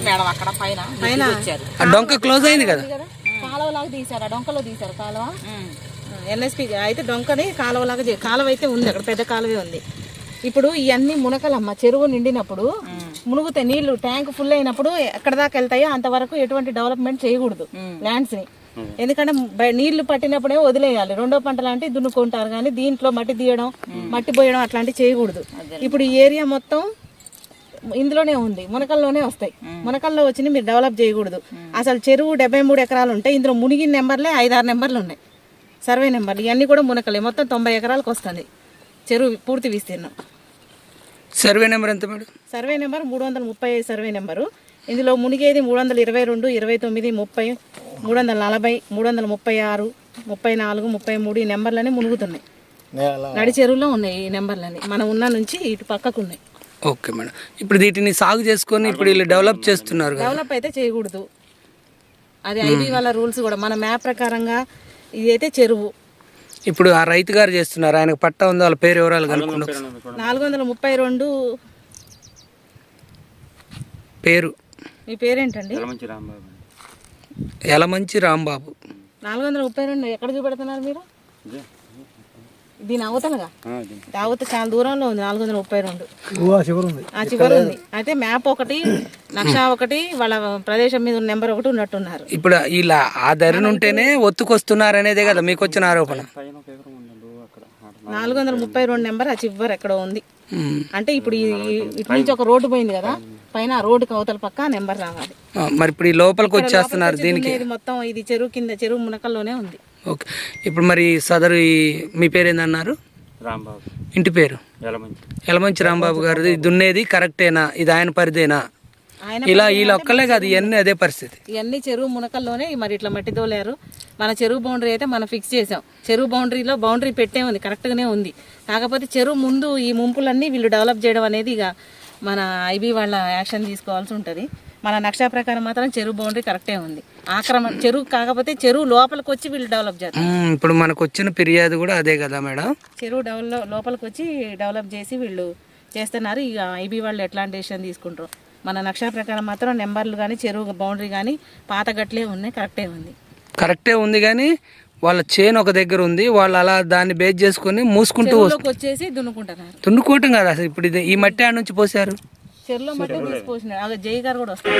Madam అక్కడ పైన డొంక క్లోజ్ అయింది కదా, కాలువలాగా తీసారు, ఆ డొంకలో తీసారు కాలువ. ఎన్ఎస్పి అయితే డొంకని కాలువలాగా కాలువ అయితే ఉంది, అక్కడ పెద్ద కాలువే ఉంది. ఇప్పుడు ఇవన్నీ మునకలమ్మ, చెరువు నిండినప్పుడు మునుగుతాయి నీళ్లు, ట్యాంక్ ఫుల్ అయినప్పుడు ఎక్కడ దాకా వెళ్తాయో అంతవరకు ఎటువంటి డెవలప్మెంట్ చేయకూడదు ల్యాండ్స్ ని. ఎందుకంటే నీళ్లు పట్టినప్పుడే వదిలేయాలి. రెండో పంటలు అంటే దున్నుకుంటారు, కానీ దీంట్లో మట్టి తీయడం, మట్టి పోయడం అట్లాంటివి చేయకూడదు. ఇప్పుడు ఈ ఏరియా మొత్తం ఇందులోనే ఉంది, మునకల్లోనే వస్తాయి. మునకల్లో వచ్చి మీరు డెవలప్ చేయకూడదు. అసలు చెరువు 73 ఎకరాలు ఉంటాయి, ఇందులో మునిగిన నెంబర్లే 5-6 నెంబర్లు ఉన్నాయి, సర్వే నెంబర్లు. ఇవన్నీ కూడా మునకలే. మొత్తం 90 ఎకరాలకు వస్తుంది చెరువు పూర్తి విస్తీర్ణం. సర్వే నెంబర్ ఎంత madam? Survey number 335 survey number. ఇందులో మునిగేది 322, 29, 30, 340, 336, 34, 33 ఈ నెంబర్లనే మునుగుతున్నాయి. నడి చెరువులో ఉన్నాయి ఈ నెంబర్లని, మనం ఉన్న నుంచి ఇటు పక్కకు ఉన్నాయి. Okay madam. ఇప్పుడు వీటిని సాగు చేసుకొని ఇప్పుడు వీళ్ళు డెవలప్ చేస్తున్నారు. డెవలప్ అయితే చేయకూడదు, అది ఐబీ వాళ్ళ రూల్స్ కూడా. మన మ్యాప్ ప్రకారంగా ఇదైతే చెరువు. ఇప్పుడు ఆ రైతు గారు చేస్తున్నారు, ఆయనకు పట్టా ఉందో, వాళ్ళ పేరు వివరాలు కనుక్కుంటారు. 432 పేరు. మీ పేరేంటండి? యలమంచి రాంబాబు. 432 ఎక్కడ చూపెడుతున్నారు మీరు? దీని అవతలగా అవతల చాలా దూరంలో ఉంది 432. ఆ చివరి ఉంది. అయితే మ్యాప్ ఒకటి, నక్షా ఒకటి, వాళ్ళ ప్రదేశం మీద నెంబర్ ఒకటి ఉన్నట్టున్నారు. ఇప్పుడు ఇలా ఆ ధరను ఉంటేనే ఒత్తుకొస్తున్నారు అనేదే కదా మీకు వచ్చిన ఆరోపణ. 432 నెంబర్ ఆ చివరి ఎక్కడో ఉంది. అంటే ఇప్పుడు ఇటు నుంచి ఒక రోడ్డు పోయింది కదా, పైన ఆ రోడ్డుకి అవతల పక్క నెంబర్ రావాలి. మరి ఇప్పుడు ఈ లోపలికి వచ్చేస్తున్నారు దీనికి. మొత్తం ఇది చెరువు కింద, చెరువు మునకల్లోనే ఉంది. ఓకే. ఇప్పుడు మరి సదరు మీ పేరు ఏందన్నారు? రాంబాబు. ఇంటి పేరు? యలమంచి రాంబాబు గారు. దున్నేది కరెక్టేనా? ఇది ఆయన పరిదేనా? ఇలా వీళ్ళు ఒక్కలే కాదు, ఇవన్నీ అదే పరిస్థితి. ఇవన్నీ చెరువు మునకల్లోనే మరి ఇట్లా మట్టి తోలేరు. మన చెరువు బౌండరీ అయితే మనం ఫిక్స్ చేసాం. చెరువు బౌండరీ పెట్టే ఉంది, కరెక్ట్గానే ఉంది. కాకపోతే చెరువు ముందు ఈ ముంపులన్నీ వీళ్ళు డెవలప్ చేయడం అనేది ఇక మన ఐబీ వాళ్ళ యాక్షన్ తీసుకోవాల్సి ఉంటుంది. మన నక్షా ప్రకారం మాత్రం చెరువు బౌండరీ కరెక్టే ఉంది. ఆక్రమణ చెరువు కాకపోతే చెరువు లోపలికి వచ్చి వీళ్ళు డెవలప్ చేస్తారు. ఇప్పుడు మనకు వచ్చిన ఫిర్యాదు కూడా అదే కదా మేడం, చెరువు లోపలికి వచ్చి డెవలప్ చేసి వీళ్ళు చేస్తున్నారు. ఇక ఐబీ వాళ్ళు ఎట్లాంటి డెసిషన్ తీసుకుంటారు. మన నక్షా ప్రకారం మాత్రం నెంబర్లు కానీ చెరువు బౌండరీ కానీ పాత గట్లే ఉన్నాయి, కరెక్టే ఉంది. కానీ వాళ్ళ చేను ఒక దగ్గర ఉంది, వాళ్ళు అలా దాన్ని బేస్ చేసుకుని మూసుకుంటూ వచ్చేసి దున్నుకోవటం కదా. అసలు ఇప్పుడు ఇది ఈ మట్టి ఆడ నుంచి పోసారు, చెరువులో మట్టి తీసుకుపోసినారు. అదే జై గారు కూడా వస్తారు.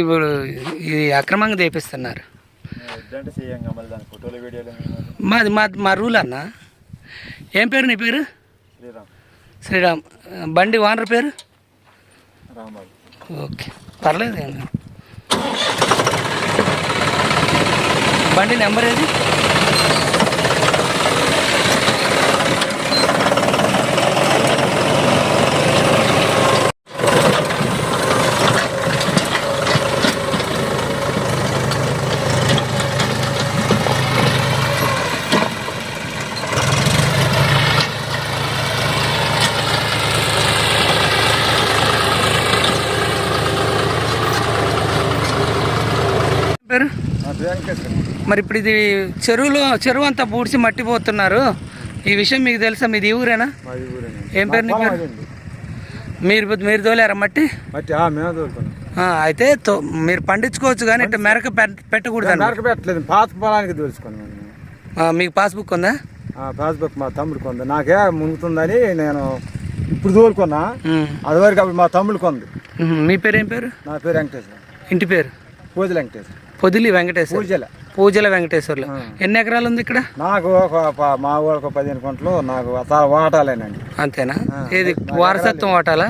ఇప్పుడు ఇది అక్రమంగా చేపిస్తున్నారు. మా రూల్ అన్న. ఏం పేరు నీ పేరు? శ్రీరామ్. బండి ఓనర్ పేరు? ఓకే, పర్లేదు. బండి నెంబర్ ఏది? పేరు? మరి ఇప్పుడు ఇది చెరువు అంతా పూడ్చి మట్టి పోతున్నారు, ఈ విషయం మీకు తెలుసా? మీది ఊరేనా? ఏం పేరు నీ పేరు? మీరు తోలేరా మట్టి? అయితే మీరు పండించుకోవచ్చు కానీ ఇట్లా మెరక పెట్టకూడదు. మీకు పాస్బుక్ ఉందా? పాస్బుక్ మా తమ్ముడికి ఉంది, నాకే మునుగుతుందని నేను ఇప్పుడు తోలుకున్నా. అది వరకు అప్పుడు మా తమ్ముడికి ఉంది. మీ పేరు ఏం పేరు? నా పేరు వెంకటేశ్వర. ఇంటి పేరు? పొదిలి వెంకటేశ్వర. పొదిలి వెంకటేశ్వర. పూజల వెంకటేశ్వర్లు. ఎన్ని ఎకరాలు ఉంది ఇక్కడ? నాకు మా ఊళ్ళకి 15 గుంటలు, నాకు వాటాలేనండి. అంతేనా? ఏది వారసత్వం వాటాలా?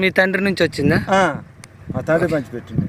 మీ తండ్రి నుంచి వచ్చిందా? మా తండ్రి పంచి పెట్టింది.